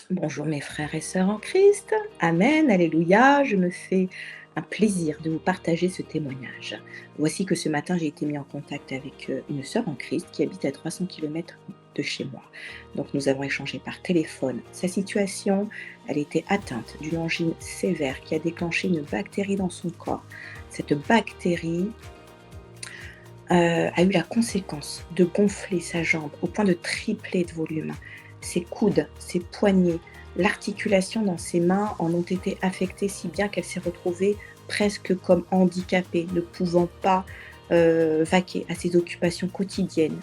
Bonjour mes frères et sœurs en Christ. Amen, alléluia. Je me fais un plaisir de vous partager ce témoignage. Voici que ce matin, j'ai été mis en contact avec une sœur en Christ qui habite à 300 kilomètres de chez moi. Donc nous avons échangé par téléphone. Sa situation, elle était atteinte d'une angine sévère qui a déclenché une bactérie dans son corps. Cette bactérie a eu la conséquence de gonfler sa jambe au point de tripler de volume. Ses coudes, ses poignets, l'articulation dans ses mains en ont été affectées si bien qu'elle s'est retrouvée presque comme handicapée, ne pouvant pas vaquer à ses occupations quotidiennes.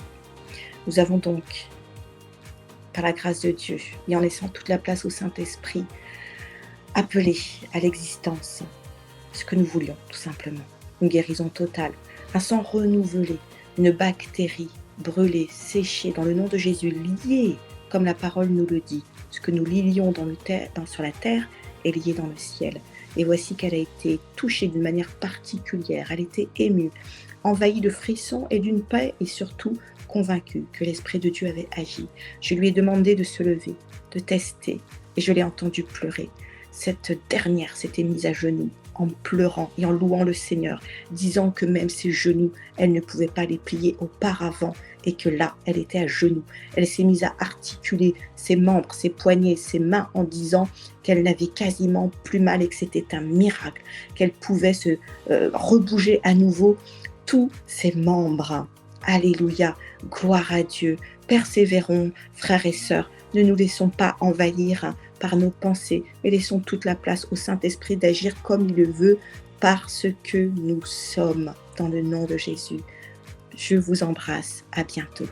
Nous avons donc, par la grâce de Dieu, et en laissant toute la place au Saint-Esprit, appelé à l'existence ce que nous voulions, tout simplement. Une guérison totale, un sang renouvelé, une bactérie brûlée, séchée dans le nom de Jésus, liée, comme la parole nous le dit. Ce que nous lions sur la terre est lié dans le ciel. Et voici qu'elle a été touchée d'une manière particulière. Elle était émue, envahie de frissons et d'une paix et surtout convaincue que l'Esprit de Dieu avait agi. Je lui ai demandé de se lever, de tester et je l'ai entendue pleurer. Cette dernière s'était mise à genoux en pleurant et en louant le Seigneur, disant que même ses genoux, elle ne pouvait pas les plier auparavant et que là, elle était à genoux. Elle s'est mise à articuler ses membres, ses poignets, ses mains en disant qu'elle n'avait quasiment plus mal et que c'était un miracle, qu'elle pouvait se rebouger à nouveau tous ses membres. Alléluia, gloire à Dieu. Persévérons, frères et sœurs, ne nous laissons pas envahir par nos pensées, mais laissons toute la place au Saint-Esprit d'agir comme il le veut, parce que nous sommes dans le nom de Jésus. Je vous embrasse, à bientôt.